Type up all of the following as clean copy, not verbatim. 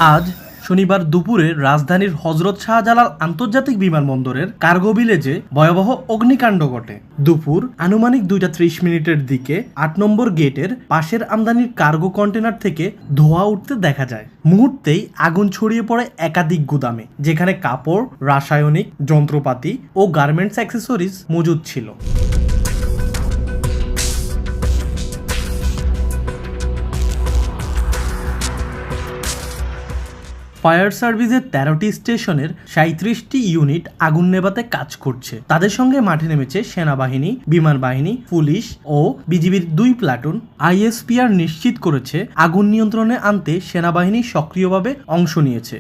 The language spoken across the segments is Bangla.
আজ শনিবার দুপুরে রাজধানীর হজরত শাহজালাল আন্তর্জাতিক বিমানবন্দরের কার্গো ভিলেজে ভয়াবহ অগ্নিকাণ্ড ঘটে। দুপুর আনুমানিক 2:30 দিকে 8 নম্বর গেটের পাশের আমদানির কার্গো কন্টেনার থেকে ধোঁয়া উঠতে দেখা যায়। মুহূর্তেই আগুন ছড়িয়ে পড়ে একাধিক গুদামে, যেখানে কাপড়, রাসায়নিক যন্ত্রপাতি ও গার্মেন্টস অ্যাক্সেসরিজ মজুদ ছিল। ফায়ার সার্ভিসের 13টি স্টেশনের 37টি ইউনিট আগুন নেভাতে কাজ করছে। তাদের সঙ্গে মাঠে নেমেছে সেনাবাহিনী, বিমান বাহিনী, পুলিশ ও বিজিবির 2 প্লাটুন। আইএসপিআর নিশ্চিত করেছে আগুন নিয়ন্ত্রণে আনতে সেনাবাহিনী সক্রিয়ভাবে অংশ নিয়েছে।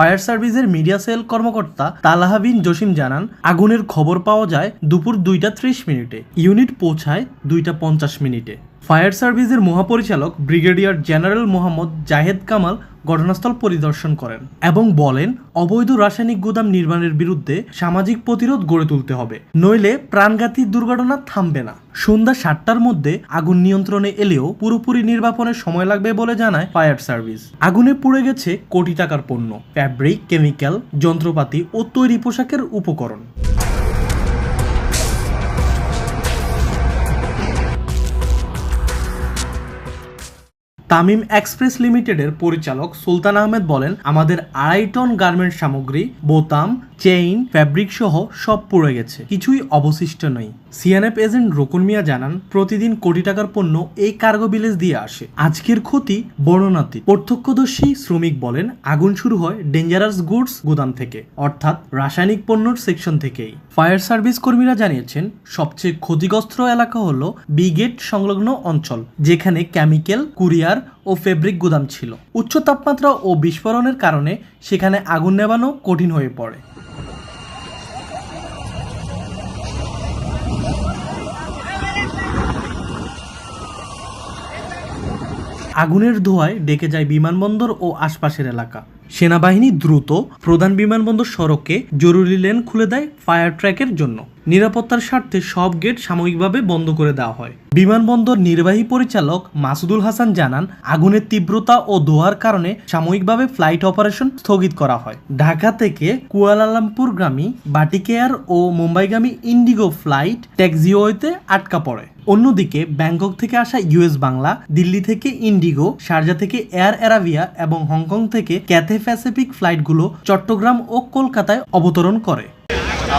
ফায়ার সার্ভিসের মিডিয়া সেল কর্মকর্তা তালহা বিন জসিম জানান, আগুনের খবর পাওয়া যায় দুপুর 2:30। ইউনিট পৌঁছায় 2:50। ফায়ার সার্ভিসের মহাপরিচালক ব্রিগেডিয়ার জেনারেল মোহাম্মদ জাহেদ কামাল ঘটনাস্থল পরিদর্শন করেন এবং বলেন, অবৈধ রাসায়নিক গুদাম নির্মাণের বিরুদ্ধে সামাজিক প্রতিরোধ গড়ে তুলতে হবে, নইলে প্রাণঘাতী দুর্ঘটনা থামবে না। সন্ধ্যা 7টার মধ্যে আগুন নিয়ন্ত্রণে এলেও পুরোপুরি নির্বাপনের সময় লাগবে বলে জানায় ফায়ার সার্ভিস। আগুনে পুড়ে গেছে কোটি টাকার পণ্য, ফ্যাব্রিক, কেমিক্যাল, যন্ত্রপাতি ও তৈরি পোশাকের উপকরণ। তামিম এক্সপ্রেস লিমিটেডের পরিচালক সুলতান আহমেদ বলেন, আমাদের 2.5 টন গার্মেন্টস সামগ্রী, বোতাম, চেইন, ফ্যাব্রিক সহ সব পুড়ে গেছে, কিছুই অবশিষ্ট নেই। সিএনএফ এজেন্ট রকুন মিয়া জানান, প্রতিদিন কোটি টাকার পণ্য এই কার্গো ভিলেজ দিয়ে আসে। আজকের ক্ষতি বর্ণনাতীত। প্রত্যক্ষদর্শী শ্রমিক বলেন, আগুন শুরু হয় ডেঞ্জারাস গুডস গুদাম থেকে, অর্থাৎ রাসায়নিক পণ্যর সেকশন থেকেই। ফায়ার সার্ভিস কর্মীরা জানিয়েছেন, সবচেয়ে ক্ষতিগ্রস্ত এলাকা হলো বি গেট সংলগ্ন অঞ্চল, যেখানে কেমিক্যাল, কুরিয়ার ও ফেব্রিক গুদাম ছিল। উচ্চ তাপমাত্রা ও বিস্ফোরণের কারণে সেখানে আগুন নেভানো কঠিন হয়ে পড়ে। আগুনের ধোঁয়ায় ডেকে যায় বিমানবন্দর ও আশপাশের এলাকা। সেনাবাহিনী দ্রুত প্রধান বিমানবন্দর সড়কে জরুরি লেন খুলে দেয় ফায়ার ট্র্যাকের জন্য। নিরাপত্তার স্বার্থে সব গেট সাময়িকভাবে বন্ধ করে দেওয়া হয়। বিমানবন্দর নির্বাহী পরিচালক মাসুদুল হাসান জানান, আগুনের তীব্রতা ও ধোঁয়ার কারণে সাময়িকভাবে ফ্লাইট অপারেশন স্থগিত করা হয়। ঢাকা থেকে কুয়ালালামপুরগামী বাটিক এয়ার ও মুম্বাইগামী ইন্ডিগো ফ্লাইট ট্যাক্সিওয়েতে আটকা পড়ে। অন্যদিকে ব্যাংকক থেকে আসা ইউএস বাংলা, দিল্লি থেকে ইন্ডিগো, শারজা থেকে এয়ার অ্যারাবিয়া এবং হংকং থেকে ক্যাথে প্যাসিফিক ফ্লাইটগুলো চট্টগ্রাম ও কলকাতায় অবতরণ করে।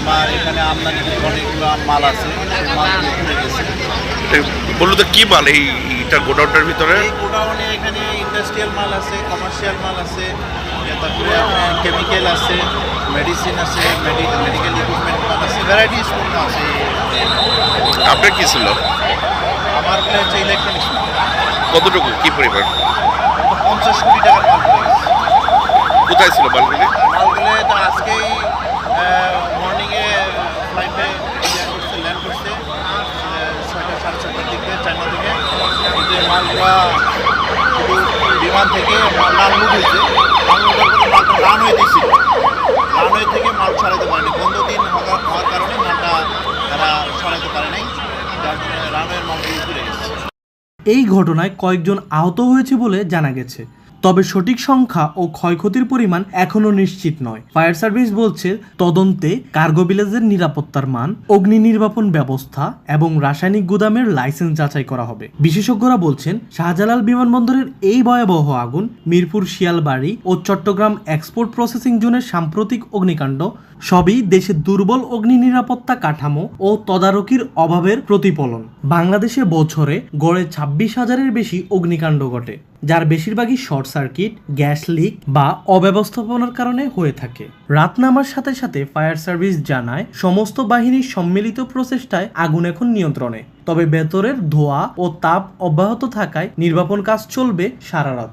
আমার এখানে আমদানি অনেকগুলো মাল আছে, বললো তো কি মাল এইটা গোডাউনটার ভিতরে? এই গোডাউনে এখানে ইন্ডাস্ট্রিয়াল মাল আছে, কমার্শিয়াল মাল আছে, তারপরে আপনার কেমিক্যাল আছে, মেডিসিন আছে, মেডিকেল ইকুইপমেন্ট মাল আছে, ভ্যারাইটিস পণ্য আছে। আপনার কি ছিল? আমার হচ্ছে ইলেকট্রনিক্স মাল। কতটুকু, কি পরিমাণ? 50 কোটি টাকার মাল পড়ে গেছে। কোথায় ছিল মালগুলি? মালগুলো তো আজকেই মর্নিংয়ে ফ্লাইটে ল্যান্ড করছে 6টা 6:30 দিকে, চায়না থেকে। কিন্তু এই মালগুলা শুধু বিমান থেকে মাল লুট হয়েছে। মাল লুটের পরে মালটা রানওয়ে দিয়েছিল, রানওয়ে থেকে মাল সরাইতে পারেনি। বন্ধ দিন হওয়ার কারণে মালটা তারা সরাইতে পারে নাই, যার জন্য রানওয়ের মালগুলো ফিরে গেছে। এই ঘটনায় কয়েকজন আহত হয়েছে বলে জানা গেছে, তবে সঠিক সংখ্যা ও ক্ষয়ক্ষতির পরিমাণ এখনও নিশ্চিত নয়। ফায়ার সার্ভিস বলছে, তদন্তে কার্গো ভিলেজের নিরাপত্তার মান, অগ্নি নির্বাপন ব্যবস্থা এবং রাসায়নিক গুদামের লাইসেন্স যাচাই করা হবে। বিশেষজ্ঞরা বলছেন, শাহজালাল বিমানবন্দরের এই ভয়াবহ আগুন মিরপুর, শিয়ালবাড়ি ও চট্টগ্রাম এক্সপোর্ট প্রসেসিং জোনের সাম্প্রতিক অগ্নিকাণ্ড সবই দেশের দুর্বল অগ্নি নিরাপত্তা কাঠামো ও তদারকির অভাবের প্রতিফলন। বাংলাদেশে বছরে গড়ে 26,000-এর বেশি অগ্নিকাণ্ড ঘটে, যার বেশিরভাগই শর্ট সার্কিট, গ্যাস লিক বা অব্যবস্থাপনার কারণে হয়ে থাকে। রাত নামার সাথে সাথে ফায়ার সার্ভিস জানায়, সমস্ত বাহিনীর সম্মিলিত প্রচেষ্টায় আগুন এখন নিয়ন্ত্রণে, তবে ভেতরের ধোঁয়া ও তাপ অব্যাহত থাকায় নির্বাপন কাজ চলবে সারা রাত।